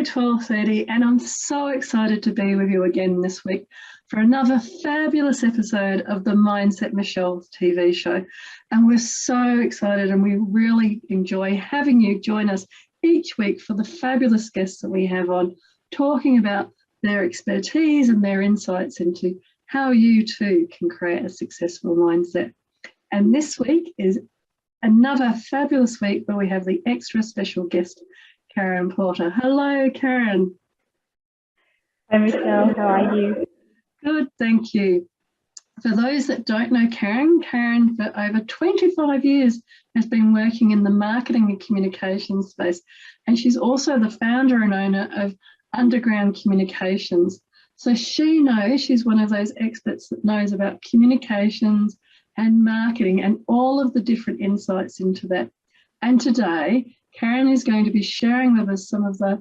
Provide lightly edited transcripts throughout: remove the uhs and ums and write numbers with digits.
Friday, 12:30, and I'm so excited to be with you again this week for another fabulous episode of the Mindset Michelle TV show. And we're so excited and we really enjoy having you join us each week for the fabulous guests that we have on, talking about their expertise and their insights into how you too can create a successful mindset. And this week is another fabulous week where we have the extra special guest, Karen Porter. Hello, Karen. Hi, Michelle. How are you? Good, thank you. For those that don't know Karen, Karen for over 25 years has been working in the marketing and communications space, and she's also the founder and owner of Underground Communications. So she's one of those experts that knows about communications and marketing and all of the different insights into that. And today, Karen is going to be sharing with us some of the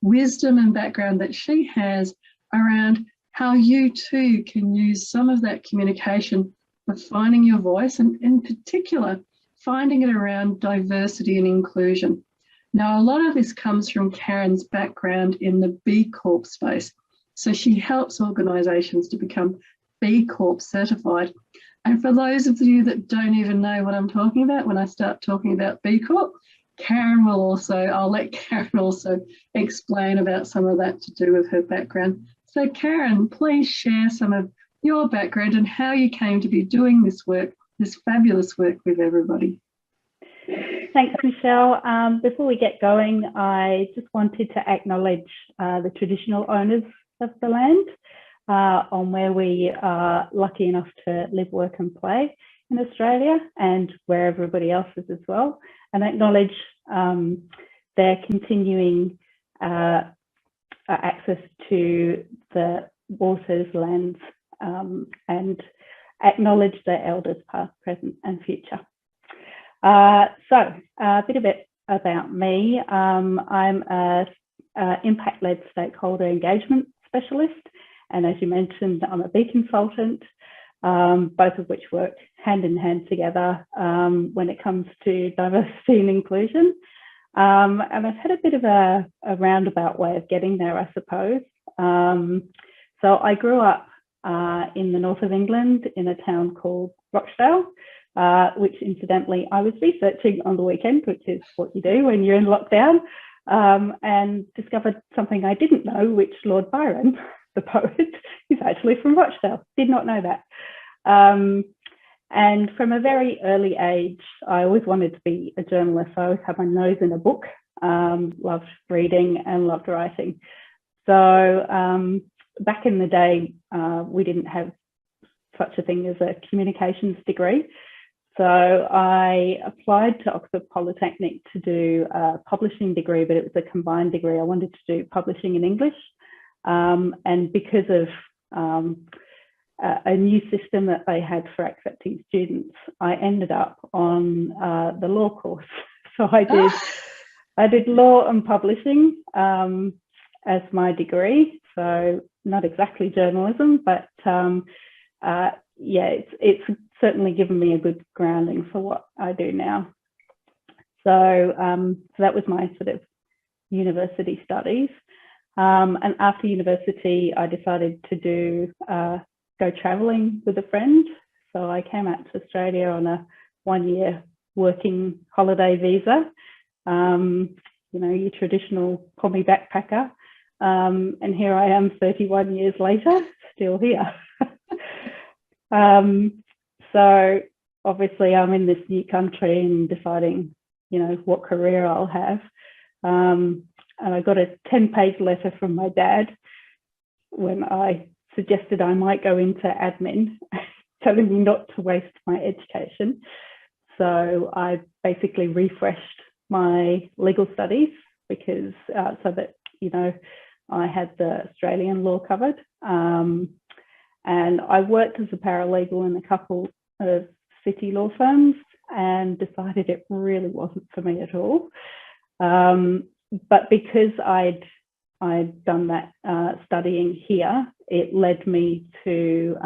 wisdom and background that she has around how you too can use some of that communication for finding your voice, and in particular, finding it around diversity and inclusion. Now, a lot of this comes from Karen's background in the B Corp space. So she helps organisations to become B Corp certified. And for those of you that don't even know what I'm talking about, when I start talking about B Corp, I'll let Karen also explain about some of that to do with her background. So Karen, please share some of your background and how you came to be doing this work, this fabulous work with everybody. Thanks, Michelle. Before we get going, I just wanted to acknowledge the traditional owners of the land on where we are lucky enough to live, work and play in Australia, and where everybody else is as well, and acknowledge their continuing access to the waters, lands, and acknowledge their elders past, present and future. So a bit about me. I'm an impact-led stakeholder engagement specialist, and as you mentioned, I'm a B consultant, both of which work hand in hand together when it comes to diversity and inclusion. And I've had a bit of a roundabout way of getting there, I suppose. So I grew up in the north of England in a town called Rochdale, which incidentally I was researching on the weekend, which is what you do when you're in lockdown, and discovered something I didn't know, which Lord Byron, the poet, is actually from Rochdale. Did not know that. And from a very early age, I always wanted to be a journalist. I always had my nose in a book, loved reading and loved writing. So back in the day, we didn't have such a thing as a communications degree. So I applied to Oxford Polytechnic to do a publishing degree, but it was a combined degree. I wanted to do publishing in English. And because of a new system that they had for accepting students, I ended up on the law course. So I did law and publishing as my degree. So not exactly journalism, but yeah, it's certainly given me a good grounding for what I do now. So, so that was my sort of university studies. And after university, I decided to go traveling with a friend. So I came out to Australia on a 1-year working holiday visa, you know, your traditional Pommy backpacker. And here I am 31 years later, still here. So obviously I'm in this new country and deciding, you know, what career I'll have. And I got a 10-page letter from my dad when I suggested I might go into admin, telling me not to waste my education. So I basically refreshed my legal studies because so that, you know, I had the Australian law covered. And I worked as a paralegal in a couple of city law firms and decided it really wasn't for me at all. But because I'd done that studying here, it led me to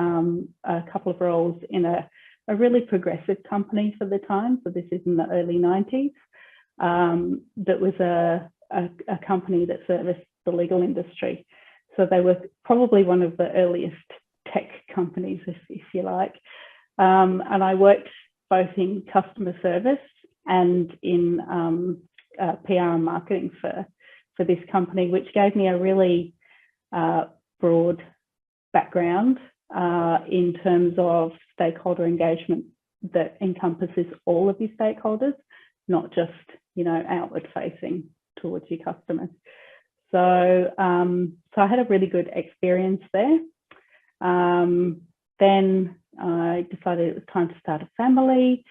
a couple of roles in a really progressive company for the time. So this is in the early 90s. That was a company that serviced the legal industry. So they were probably one of the earliest tech companies, if you like. And I worked both in customer service and in PR and marketing for this company, which gave me a really broad background in terms of stakeholder engagement that encompasses all of your stakeholders, not just, you know, outward facing towards your customers. So, so I had a really good experience there. Then I decided it was time to start a family.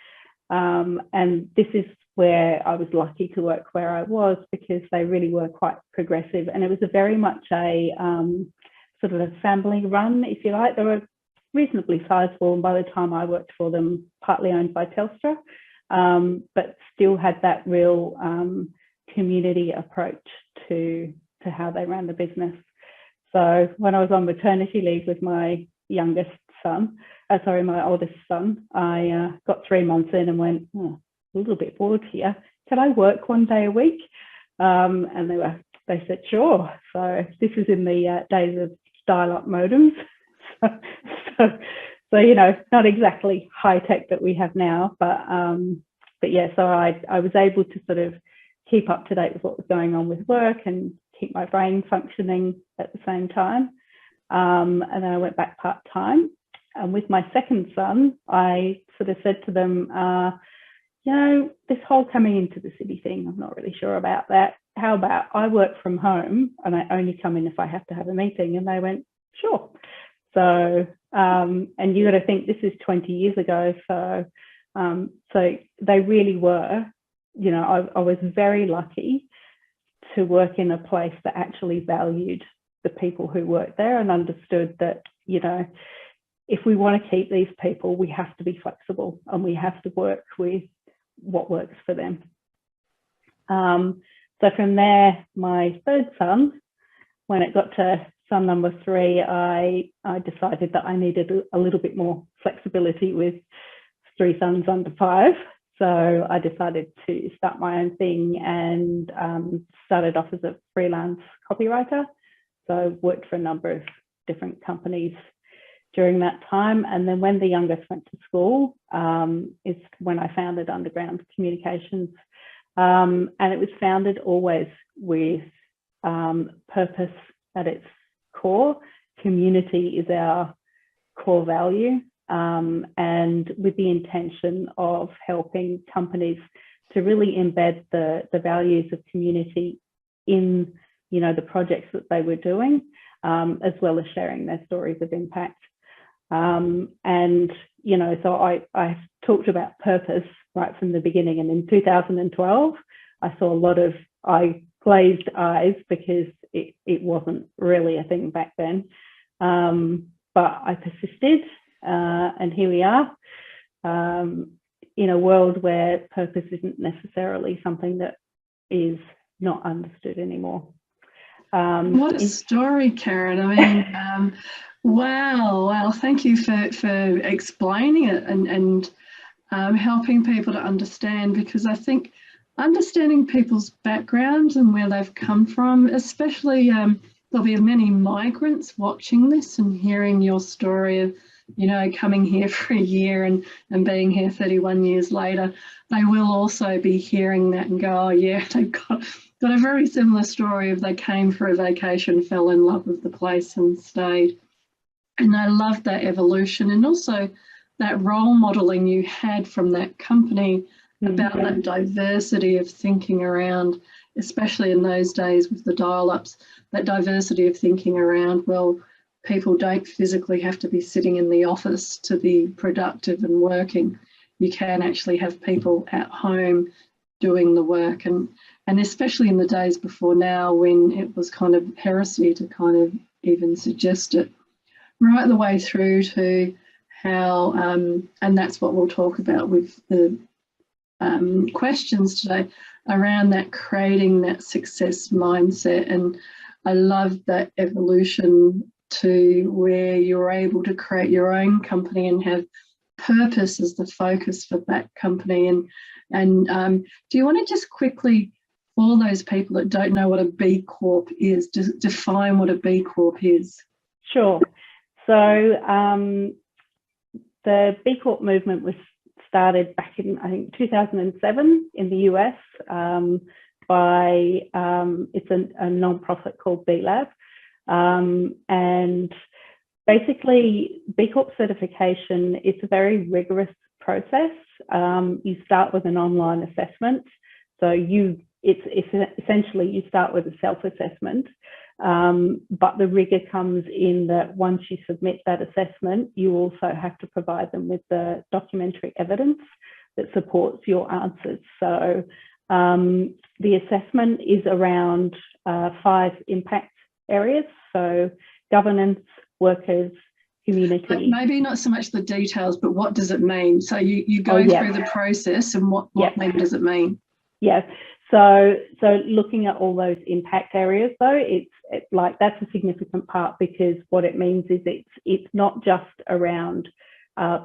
And this is where I was lucky to work where I was, because they really were quite progressive. And it was a very much a sort of a family run, if you like. They were reasonably sizable, and by the time I worked for them, partly owned by Telstra, but still had that real community approach to how they ran the business. So when I was on maternity leave with my youngest son, my oldest son, I got 3 months in and went, oh, a little bit bored here. Can I work 1 day a week? And they said, sure. So this is in the days of dial-up modems. So, you know, not exactly high tech that we have now, but yeah, so I was able to sort of keep up to date with what was going on with work and keep my brain functioning at the same time. And then I went back part-time. And with my second son, I sort of said to them, you know, this whole coming into the city thing, I'm not really sure about that. How about I work from home and I only come in if I have to have a meeting? And they went, sure. So, and you got to think this is 20 years ago. So, so they really were, you know, I was very lucky to work in a place that actually valued the people who worked there and understood that, you know, if we want to keep these people, we have to be flexible and we have to work with what works for them. So from there, my third son, when it got to son number 3, I decided that I needed a little bit more flexibility with 3 sons under 5. So I decided to start my own thing and started off as a freelance copywriter. So I worked for a number of different companies during that time. And then when the youngest went to school, is when I founded Underground Communications. And it was founded always with purpose at its core. Community is our core value, and with the intention of helping companies to really embed the values of community in, you know, the projects that they were doing, as well as sharing their stories of impact. And, you know, so I talked about purpose right from the beginning. And in 2012, I saw a lot of glazed eyes because it wasn't really a thing back then. But I persisted, and here we are, in a world where purpose isn't necessarily something that is not understood anymore. What a story, Karen. I mean, wow. Thank you for explaining it and helping people to understand, because I think understanding people's backgrounds and where they've come from, especially there'll be many migrants watching this and hearing your story of, you know, coming here for a year and being here 31 years later. They will also be hearing that and go, oh yeah, they've got a very similar story of they came for a vacation, fell in love with the place and stayed. And I love that evolution, and also that role modelling you had from that company about that diversity of thinking around, especially in those days with the dial-ups, that diversity of thinking around, well, people don't physically have to be sitting in the office to be productive and working. You can actually have people at home doing the work, and especially in the days before now, when it was kind of heresy to kind of even suggest it, right the way through to how, and that's what we'll talk about with the questions today, around that creating that success mindset. And I love that evolution to where you're able to create your own company and have purpose as the focus for that company. And do you want to just quickly, all those people that don't know what a B Corp is, just define what a B Corp is. Sure. So the B Corp movement was started back in, I think, 2007 in the US by, it's a non-profit called B Lab. And basically, B Corp certification, it's a very rigorous process. You start with an online assessment. So it's essentially you start with a self-assessment, but the rigor comes in that once you submit that assessment, you also have to provide them with the documentary evidence that supports your answers. So the assessment is around 5 impact areas. So governance, workers, community. But maybe not so much the details, but what does it mean? So you go through the process, and what maybe does it mean? Yeah. So looking at all those impact areas, though, it's like that's a significant part, because what it means is it's not just around,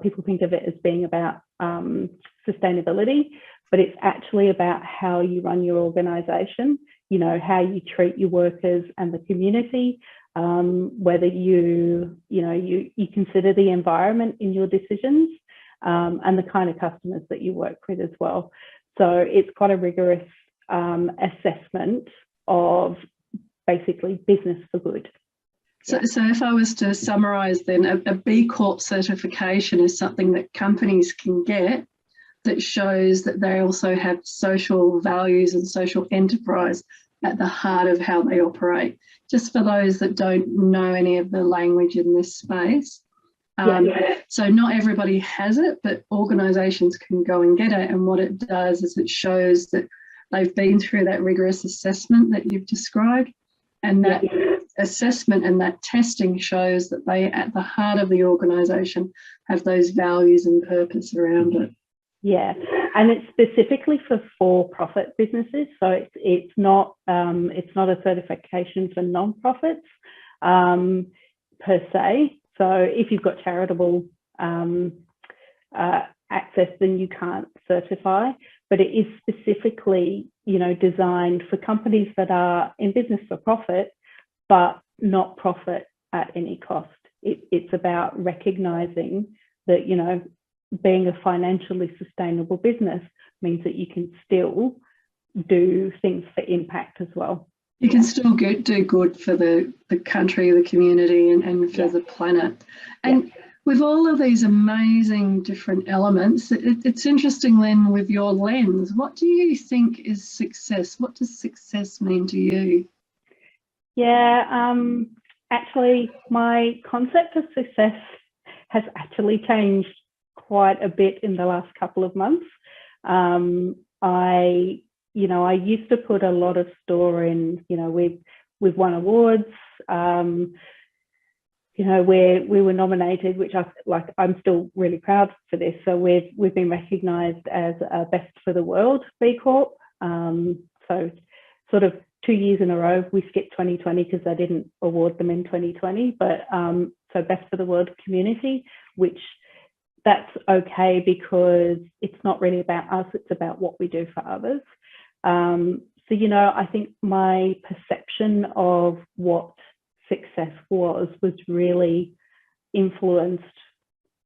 people think of it as being about sustainability, but it's actually about how you run your organisation, you know, how you treat your workers and the community, whether you consider the environment in your decisions, and the kind of customers that you work with as well. So it's quite a rigorous assessment of basically business for good. So if I was to summarise then, a B Corp certification is something that companies can get that shows that they also have social values and social enterprise at the heart of how they operate. Just for those that don't know any of the language in this space. So not everybody has it, but organisations can go and get it. And what it does is it shows that they've been through that rigorous assessment that you've described. And that assessment and that testing shows that they, at the heart of the organisation, have those values and purpose around it. Yeah, and it's specifically for for-profit businesses. So it's not a certification for non-profits per se. So if you've got charitable access, then you can't certify. But it is specifically, you know, designed for companies that are in business for profit, but not profit at any cost. It's about recognising that, you know, being a financially sustainable business means that you can still do things for impact as well. You can still do good for the country, the community, and for the planet. And with all of these amazing different elements, it's interesting, Len, with your lens, what do you think is success? What does success mean to you? Yeah, actually, my concept of success has actually changed quite a bit in the last couple of months. I used to put a lot of store in, you know, we've won awards, you know, we were nominated, which I'm still really proud for this. So we've been recognised as Best for the World B Corp. So sort of 2 years in a row. We skipped 2020 because I didn't award them in 2020, but so Best for the World Community, which that's okay because it's not really about us, it's about what we do for others. So, you know, I think my perception of what success was really influenced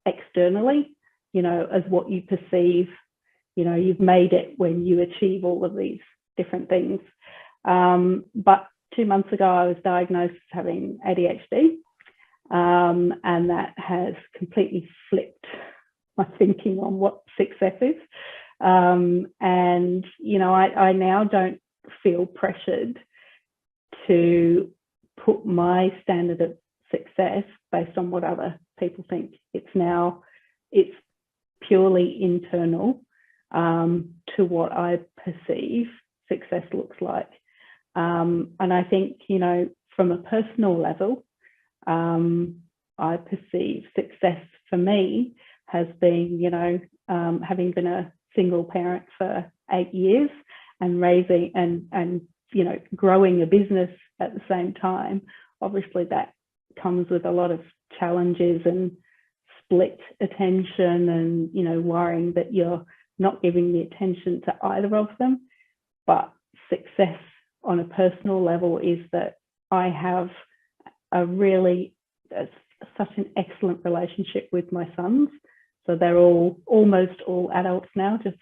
externally, you know, as what you perceive, you know, you've made it when you achieve all of these different things. But 2 months ago, I was diagnosed as having ADHD, and that has completely flipped my thinking on what success is. And, you know, I now don't feel pressured to put my standard of success based on what other people think. It's purely internal to what I perceive success looks like. And I think, you know, from a personal level, I perceive success for me has been, you know, having been a single parent for 8 years and raising and you know, growing a business at the same time. Obviously that comes with a lot of challenges and split attention and, you know, worrying that you're not giving the attention to either of them. But success on a personal level is that I have such an excellent relationship with my sons. So they're almost all adults now. Just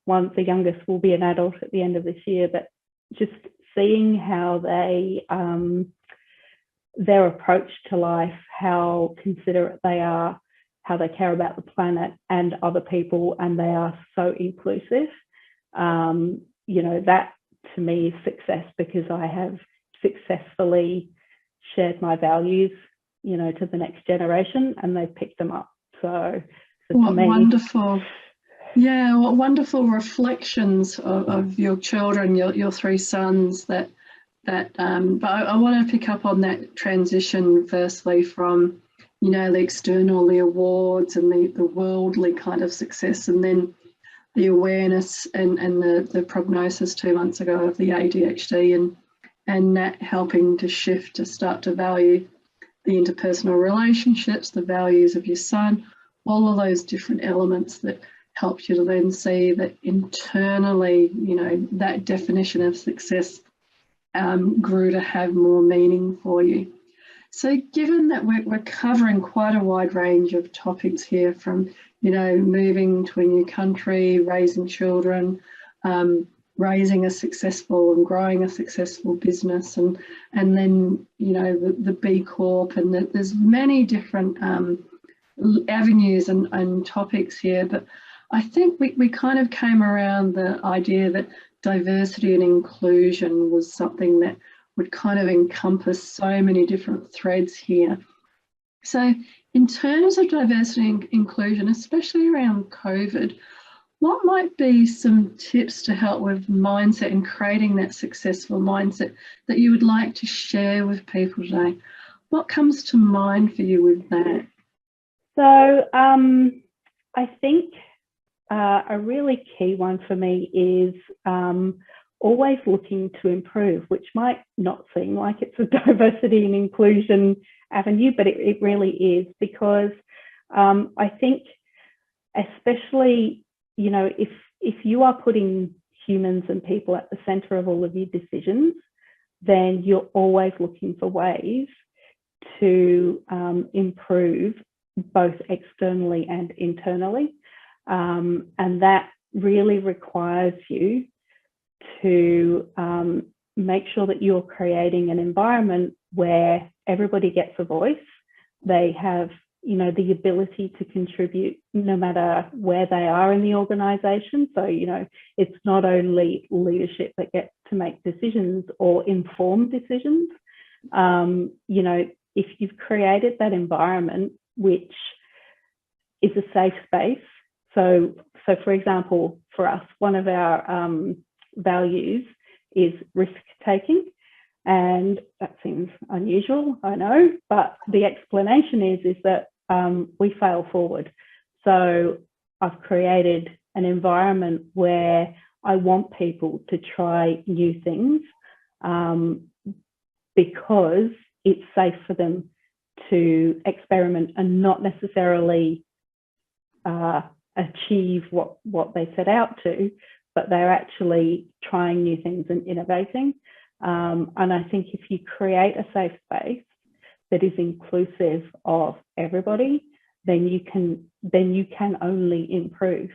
one, the youngest will be an adult at the end of this year, but just seeing how their approach to life, how considerate they are, how they care about the planet and other people, and they are so inclusive. That to me is success, because I have successfully shared my values, to the next generation, and they've picked them up. So what wonderful. Yeah, what wonderful reflections of your children, your three sons. But I want to pick up on that transition firstly from, the external, the awards and the worldly kind of success, and then the awareness and the prognosis 2 months ago of the ADHD, and that helping to shift to start to value the interpersonal relationships, the values of your son, all of those different elements that helped you to then see that internally, that definition of success grew to have more meaning for you. So given that we're covering quite a wide range of topics here, from, moving to a new country, raising children, raising a successful and growing a successful business, and then, the B Corp, and there's many different avenues and topics here, but I think we kind of came around the idea that diversity and inclusion was something that would kind of encompass so many different threads here. So in terms of diversity and inclusion, especially around COVID, what might be some tips to help with mindset and creating that successful mindset that you would like to share with people today? What comes to mind for you with that? So I think a really key one for me is always looking to improve, which might not seem like it's a diversity and inclusion avenue, but it really is, because I think especially, if you are putting humans and people at the center of all of your decisions, then you're always looking for ways to improve both externally and internally. And that really requires you to make sure that you're creating an environment where everybody gets a voice. They have, the ability to contribute no matter where they are in the organization. So, it's not only leadership that gets to make decisions or inform decisions. If you've created that environment, which is a safe space. So for example, for us, one of our values is risk taking. And that seems unusual, I know, but the explanation is that we fail forward. So I've created an environment where I want people to try new things because it's safe for them to experiment and not necessarily achieve what they set out to, but they're actually trying new things and innovating. And I think if you create a safe space that is inclusive of everybody, then you can only improve.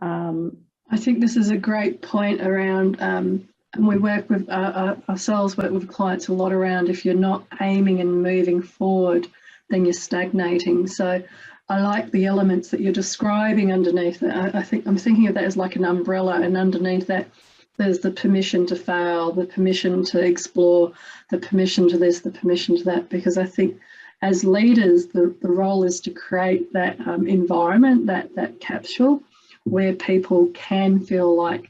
I think this is a great point around, and we work with ourselves, work with clients a lot around, if you're not aiming and moving forward, then you're stagnating. So I like the elements that you're describing underneath it. I'm thinking of that as like an umbrella, and underneath that there's the permission to fail, the permission to explore, the permission to this, the permission to that, because I think as leaders, the role is to create that environment, that capsule where people can feel like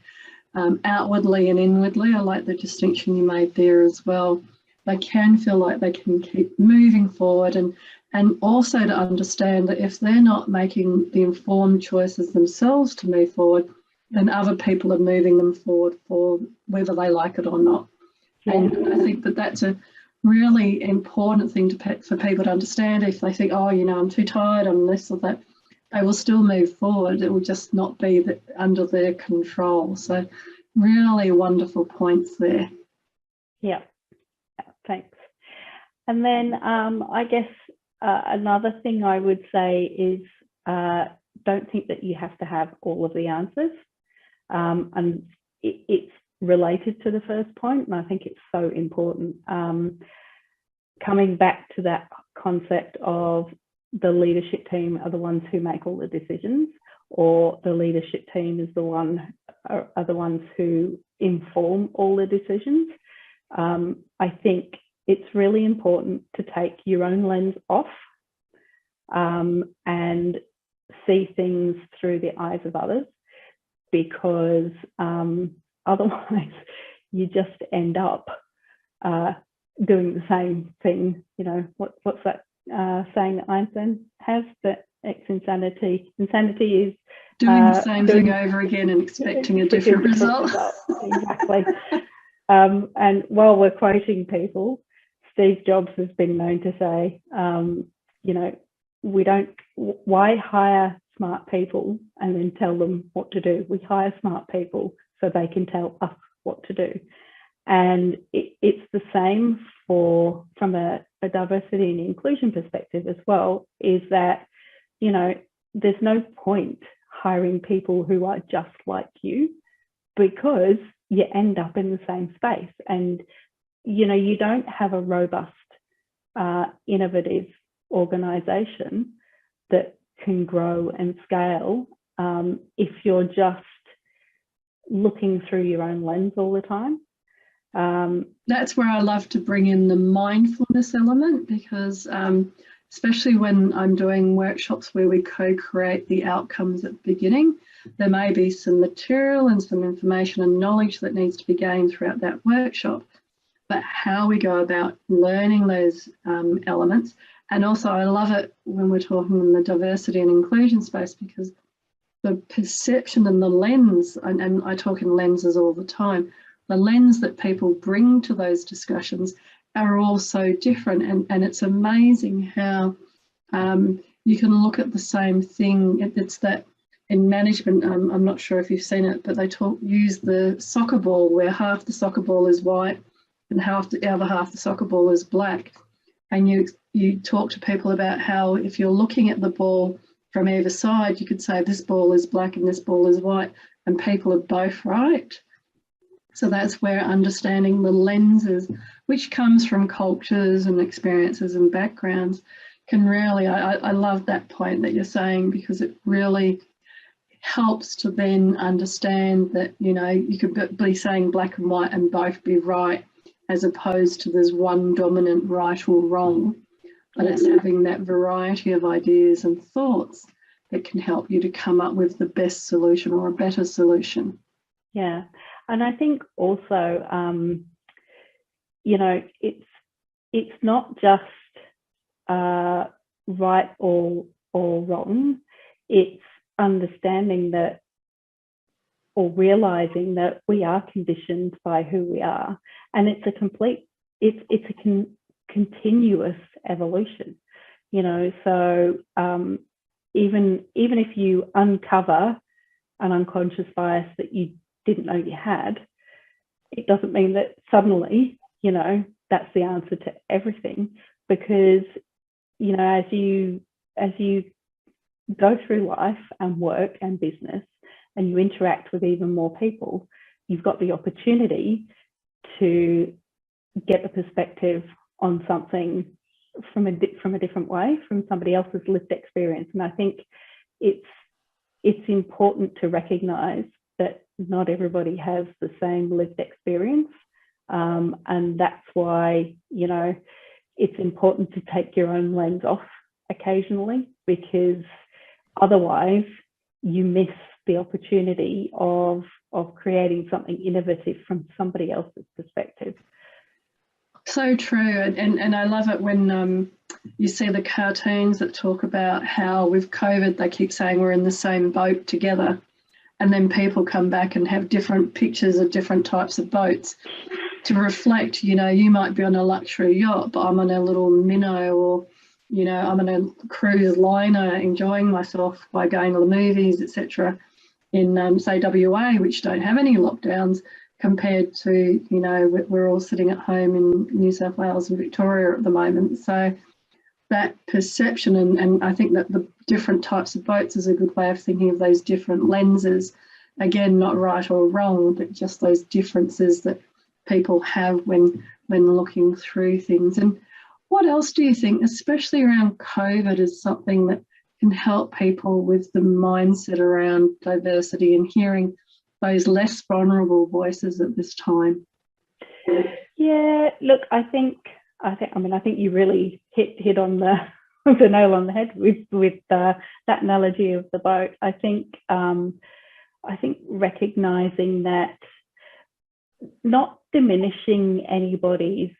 outwardly and inwardly, I like the distinction you made there as well, they can feel like they can keep moving forward, and also to understand that if they're not making the informed choices themselves to move forward, then other people are moving them forward for whether they like it or not. Yeah. And I think that that's a really important thing for people to understand. If they think, oh, I'm too tired, I'm this or that, they will still move forward. It will just not be under their control. So Really wonderful points there. Yeah, thanks. And then I guess another thing I would say is don't think that you have to have all of the answers. And it's related to the first point, and I think it's so important. Coming back to that concept of the leadership team are the ones who make all the decisions, or the leadership team is are the ones who inform all the decisions. I think it's really important to take your own lens off and see things through the eyes of others, because otherwise you just end up doing the same thing. You know, what's that saying that Einstein has, that insanity is doing the same thing over again and expecting a different result. Exactly. And while we're quoting people, Steve Jobs has been known to say, you know, why hire smart people and then tell them what to do? We hire smart people so they can tell us what to do. And it's the same from a diversity and inclusion perspective as well, is that, you know, there's no point hiring people who are just like you, because you end up in the same space. And, you know, you don't have a robust, innovative organization that can grow and scale if you're just looking through your own lens all the time. That's where I love to bring in the mindfulness element, because especially when I'm doing workshops where we co-create the outcomes at the beginning, there may be some material and some information and knowledge that needs to be gained throughout that workshop, but how we go about learning those elements. And also I love it when we're talking in the diversity and inclusion space, because the perception and the lens, and I talk in lenses all the time, the lens that people bring to those discussions are all so different. And it's amazing how you can look at the same thing. It's that in management, I'm not sure if you've seen it, but they use the soccer ball, where half the soccer ball is white and the other half the soccer ball is black. And you talk to people about how if you're looking at the ball from either side, you could say this ball is black and this ball is white, and people are both right. So that's where understanding the lenses, which comes from cultures and experiences and backgrounds, can really, I love that point that you're saying, because it really helps to then understand that, you know, you could be saying black and white and both be right, as opposed to there's one dominant right or wrong, but it's having that variety of ideas and thoughts that can help you to come up with the best solution or a better solution. Yeah. And I think also, you know, it's not just right or wrong. It's understanding that, or realizing that we are conditioned by who we are, and it's a continuous evolution. You know, so even if you uncover an unconscious bias that you didn't know you had, it doesn't mean that suddenly, you know, that's the answer to everything, because, you know, as you go through life and work and business and you interact with even more people, you've got the opportunity to get the perspective on something from a different way, from somebody else's lived experience. And I think it's important to recognize that not everybody has the same lived experience, and that's why, you know, it's important to take your own lens off occasionally, because otherwise you miss the opportunity of creating something innovative from somebody else's perspective. So true. And I love it when you see the cartoons that talk about how with COVID they keep saying we're in the same boat together, and then people come back and have different pictures of different types of boats to reflect, you know, you might be on a luxury yacht, but I'm on a little minnow, or, you know, I'm on a cruise liner enjoying myself by going to the movies, etc. say WA, which don't have any lockdowns, compared to, you know, we're all sitting at home in New South Wales and Victoria at the moment. So that perception, and I think that the different types of boats is a good way of thinking of those different lenses. Again, not right or wrong, but just those differences that people have when looking through things. And what else do you think, especially around COVID, is something that can help people with the mindset around diversity and hearing those less vulnerable voices at this time? Yeah, look, I think you really hit on the nail on the head with that analogy of the boat. I think recognizing that, not diminishing anybody's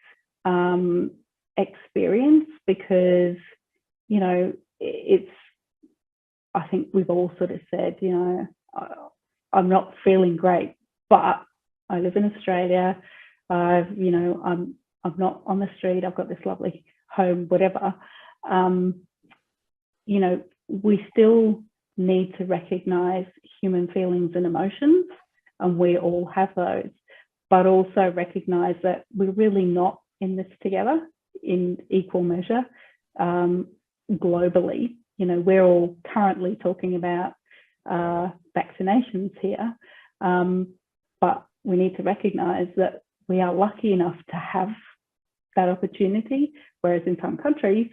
experience, because, you know, I think we've all sort of said, you know, I'm not feeling great, but I live in Australia. You know, I'm not on the street. I've got this lovely home, whatever. You know, we still need to recognize human feelings and emotions, and we all have those, but also recognize that we're really not in this together in equal measure globally. You know, we're all currently talking about vaccinations here, but we need to recognize that we are lucky enough to have that opportunity, whereas in some countries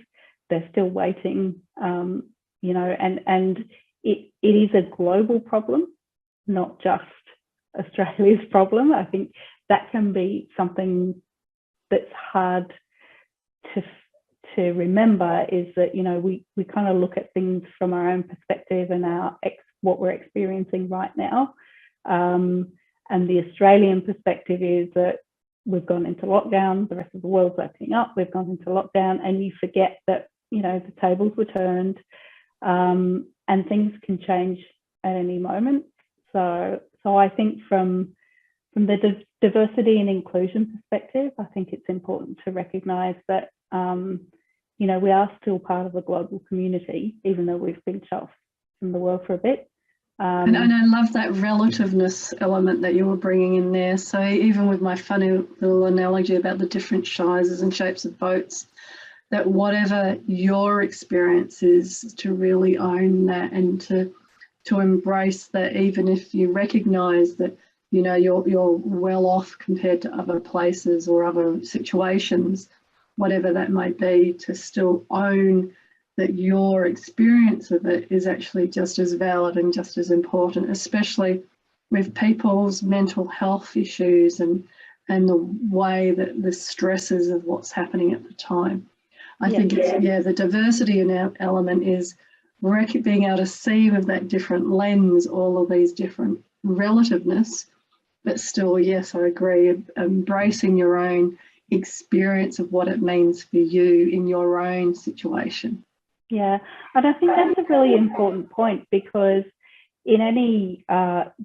they're still waiting. You know, and it is a global problem, not just Australia's problem. I think that can be something that's hard to remember, is that, you know, we kind of look at things from our own perspective and what we're experiencing right now. And the Australian perspective is that we've gone into lockdown, the rest of the world's opening up, we've gone into lockdown, and you forget that, you know, the tables were turned, and things can change at any moment. So I think from the diversity and inclusion perspective, I think it's important to recognise that, you know, we are still part of a global community, even though we've been shut off from the world for a bit. And I love that relativeness element that you were bringing in there. So even with my funny little analogy about the different sizes and shapes of boats, that whatever your experience is, to really own that and to embrace that, even if you recognise that, you know, you're well off compared to other places or other situations, whatever that may be, to still own that your experience of it is actually just as valid and just as important, especially with people's mental health issues and the way that the stresses of what's happening at the time. I think it's, the diversity in our element is being able to see with that different lens all of these different relativeness, but still, yes, I agree, embracing your own experience of what it means for you in your own situation. Yeah, and I think that's a really important point, because in any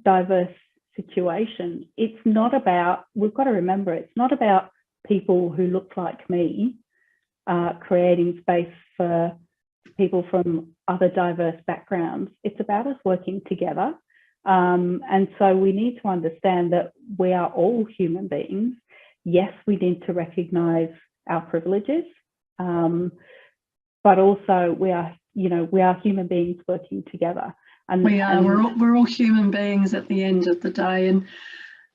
diverse situation, it's not about, we've got to remember, it's not about people who look like me creating space for people from other diverse backgrounds. It's about us working together. And so we need to understand that we are all human beings. Yes, we need to recognise our privileges, but also we are human beings working together. And we're all human beings at the end of the day.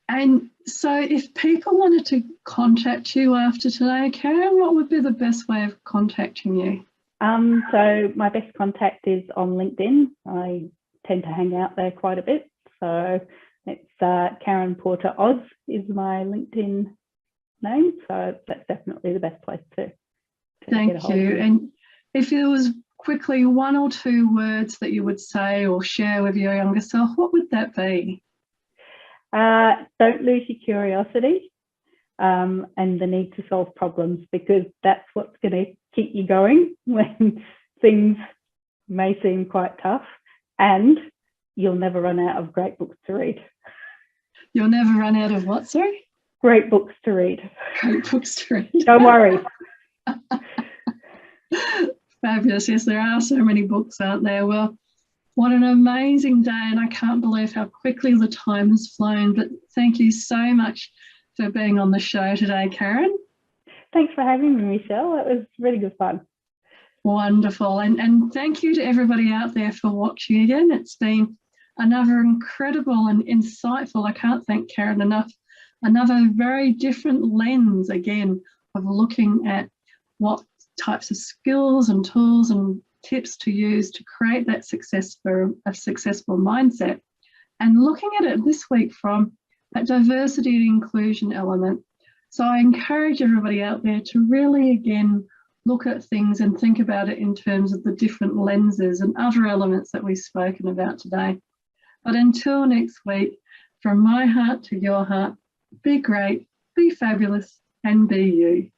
And so if people wanted to contact you after today, Karen, what would be the best way of contacting you? So my best contact is on LinkedIn. I tend to hang out there quite a bit. So it's Karen Porter Oz is my LinkedIn name. So that's definitely the best place to Thank you. And if there was quickly one or two words that you would say or share with your younger self, what would that be? Don't lose your curiosity and the need to solve problems, because that's what's going to keep you going when things may seem quite tough, and you'll never run out of great books to read. You'll never run out of what, sorry? Great books to read. Great books to read. Don't worry. Fabulous. Yes, there are so many books out there. Well, What an amazing day, and I can't believe how quickly the time has flown, but thank you so much for being on the show today, Karen. Thanks for having me, Michelle. It was really good fun. Wonderful, and thank you to everybody out there for watching again. It's been another incredible and insightful, I can't thank Karen enough, another very different lens again of looking at what types of skills and tools and tips to use to create that successful mindset, and looking at it this week from that diversity and inclusion element. So I encourage everybody out there to really again look at things and think about it in terms of the different lenses and other elements that we've spoken about today. But until next week, from my heart to your heart, be great, be fabulous, and be you.